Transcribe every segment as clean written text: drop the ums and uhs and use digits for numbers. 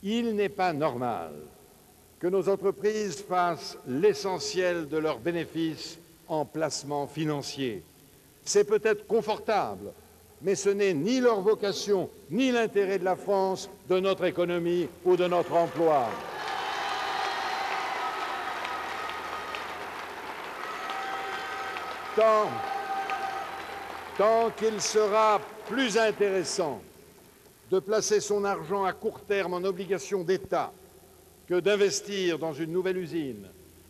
Il n'est pas normal que nos entreprises fassent l'essentiel de leurs bénéfices en placements financiers. C'est peut-être confortable, mais ce n'est ni leur vocation, ni l'intérêt de la France, de notre économie ou de notre emploi. Tant qu'il sera plus intéressant de placer son argent à court terme en obligations d'État que d'investir dans une nouvelle usine,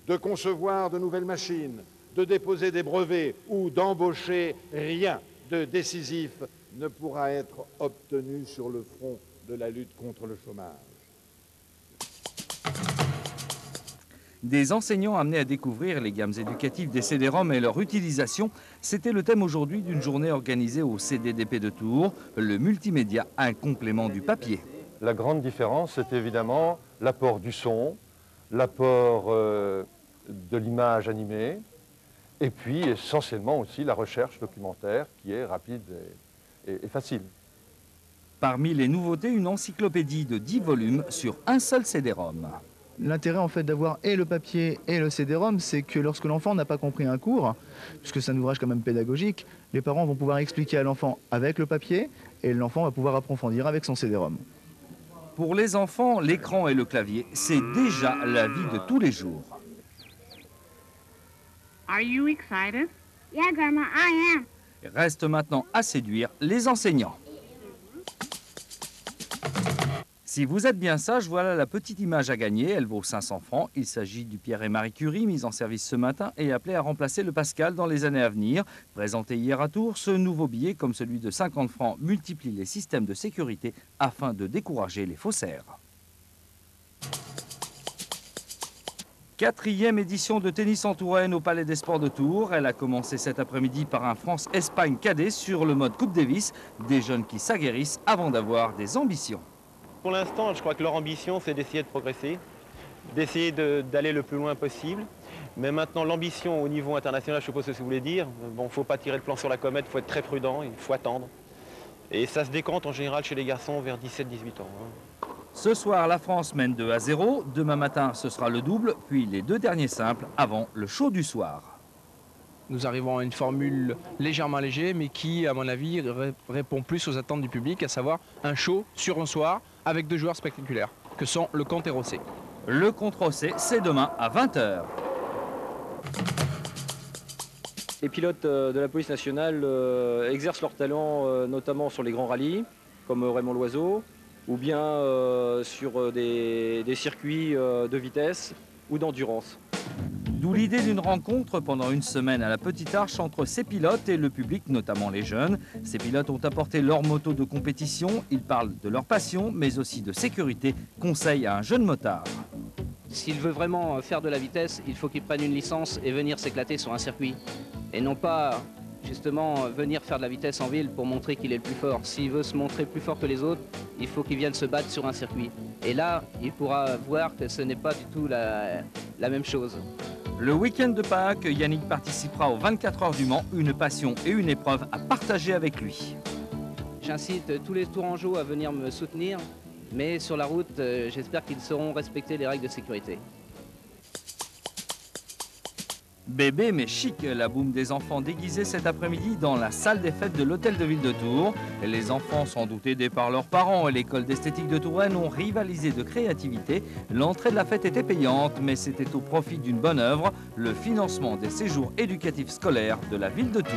de concevoir de nouvelles machines, de déposer des brevets ou d'embaucher, rien de décisif ne pourra être obtenu sur le front de la lutte contre le chômage. Des enseignants amenés à découvrir les gammes éducatives des CD-ROM et leur utilisation, c'était le thème aujourd'hui d'une journée organisée au CDDP de Tours, le multimédia, un complément du papier. La grande différence, c'est évidemment l'apport du son, l'apport de l'image animée, et puis essentiellement aussi la recherche documentaire qui est rapide et facile. Parmi les nouveautés, une encyclopédie de 10 volumes sur un seul CD-ROM. L'intérêt en fait d'avoir et le papier et le CD-ROM, c'est que lorsque l'enfant n'a pas compris un cours, puisque c'est un ouvrage quand même pédagogique, les parents vont pouvoir expliquer à l'enfant avec le papier et l'enfant va pouvoir approfondir avec son CD-ROM. Pour les enfants, l'écran et le clavier, c'est déjà la vie de tous les jours. Are you excited? Yeah, Grandma, I am. Reste maintenant à séduire les enseignants. Si vous êtes bien sage, voilà la petite image à gagner. Elle vaut 500 francs. Il s'agit du Pierre et Marie Curie, mis en service ce matin et appelé à remplacer le Pascal dans les années à venir. Présenté hier à Tours, ce nouveau billet, comme celui de 50 francs, multiplie les systèmes de sécurité afin de décourager les faussaires. 4e édition de tennis en Touraine au Palais des Sports de Tours. Elle a commencé cet après-midi par un France-Espagne cadet sur le mode Coupe Davis. Des jeunes qui s'aguerrissent avant d'avoir des ambitions. Pour l'instant, je crois que leur ambition, c'est d'essayer de progresser, d'essayer d'aller le plus loin possible. Mais maintenant, l'ambition au niveau international, je suppose ce que vous voulez dire. Bon, il ne faut pas tirer le plan sur la comète, il faut être très prudent, il faut attendre. Et ça se décante en général chez les garçons vers 17-18 ans. Ce soir, la France mène 2-0. Demain matin, ce sera le double, puis les 2 derniers simples avant le show du soir. Nous arrivons à une formule légèrement allégée, mais qui, à mon avis, répond plus aux attentes du public, à savoir un show sur un soir avec 2 joueurs spectaculaires, que sont le Comte et Rosset. Le Comte Rosset, c'est demain à 20 h. Les pilotes de la police nationale exercent leur talent notamment sur les grands rallyes, comme Raymond Loiseau, ou bien sur des circuits de vitesse ou d'endurance. D'où l'idée d'une rencontre pendant une semaine à la Petite Arche entre ces pilotes et le public, notamment les jeunes. Ces pilotes ont apporté leur moto de compétition. Ils parlent de leur passion, mais aussi de sécurité. Conseil à un jeune motard. S'il veut vraiment faire de la vitesse, il faut qu'il prenne une licence et venir s'éclater sur un circuit. Et non pas, justement, venir faire de la vitesse en ville pour montrer qu'il est le plus fort. S'il veut se montrer plus fort que les autres, il faut qu'il vienne se battre sur un circuit. Et là, il pourra voir que ce n'est pas du tout la même chose. Le week-end de Pâques, Yannick participera aux 24 heures du Mans, une passion et une épreuve à partager avec lui. J'incite tous les Tourangeaux à venir me soutenir, mais sur la route, j'espère qu'ils sauront respecter les règles de sécurité. Bébé mais chic, la boum des enfants déguisés cet après-midi dans la salle des fêtes de l'hôtel de ville de Tours. Les enfants, sans doute aidés par leurs parents et l'école d'esthétique de Touraine, ont rivalisé de créativité. L'entrée de la fête était payante, mais c'était au profit d'une bonne œuvre, le financement des séjours éducatifs scolaires de la ville de Tours.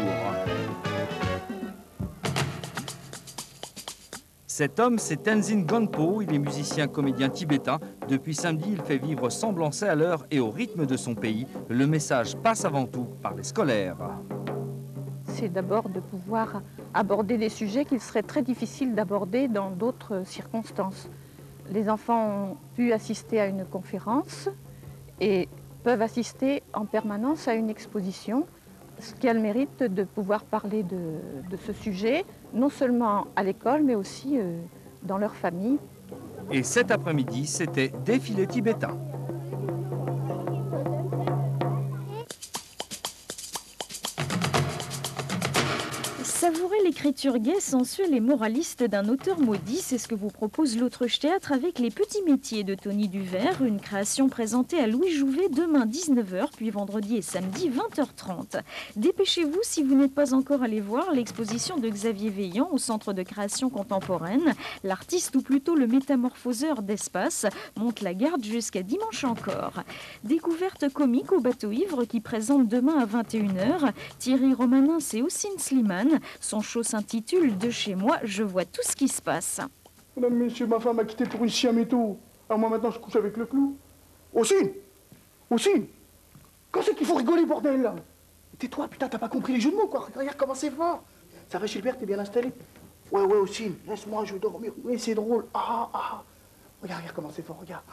Cet homme, c'est Tenzin Gonpo, il est musicien comédien tibétain. Depuis samedi, il fait vivre sans blanc à l'heure et au rythme de son pays. Le message passe avant tout par les scolaires. C'est d'abord de pouvoir aborder des sujets qu'il serait très difficile d'aborder dans d'autres circonstances. Les enfants ont pu assister à une conférence et peuvent assister en permanence à une exposition, ce qui a le mérite de pouvoir parler de ce sujet, non seulement à l'école, mais aussi dans leur famille. Et cet après-midi, c'était défilé tibétain. Savourez les écriture gaie, sensuelle et moraliste d'un auteur maudit, c'est ce que vous propose l'Autruche Théâtre avec Les Petits Métiers de Tony Duvert, une création présentée à Louis Jouvet demain 19h, puis vendredi et samedi 20h30. Dépêchez-vous si vous n'êtes pas encore allé voir l'exposition de Xavier Veillant au Centre de création contemporaine. L'artiste, ou plutôt le métamorphoseur d'espace, monte la garde jusqu'à dimanche encore. Découverte comique au bateau ivre qui présente demain à 21h Thierry Romanens et Houssine Slimane. Son show s'intitule « De chez moi, je vois tout ce qui se passe ». Mesdames, messieurs, ma femme m'a quitté pour une siaméto. Alors moi maintenant je couche avec le clou. Houssine, quand c'est qu'il faut rigoler, bordel là? Tais-toi, putain, t'as pas compris les jeux de mots, quoi. Regarde comment c'est fort. Ça va, Gilbert, t'es bien installé? Ouais, Houssine, laisse-moi, je veux dormir. Oui, c'est drôle. Regarde comment c'est fort, regarde.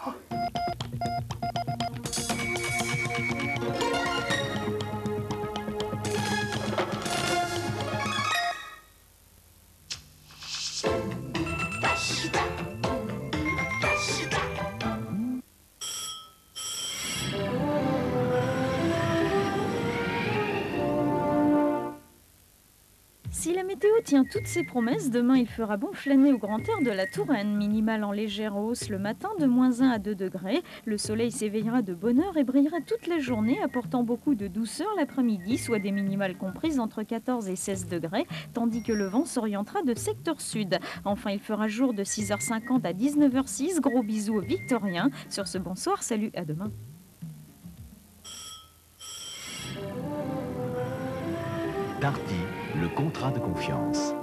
Si la météo tient toutes ses promesses, demain il fera bon flâner au grand air de la Touraine. Minimale en légère hausse le matin de -1 à 2 degrés. Le soleil s'éveillera de bonne heure et brillera toute la journée, apportant beaucoup de douceur l'après-midi, soit des minimales comprises entre 14 et 16 degrés, tandis que le vent s'orientera de secteur sud. Enfin, il fera jour de 6h50 à 19h06. Gros bisous aux Victoriens. Sur ce, bonsoir, salut, à demain. Darty, le contrat de confiance.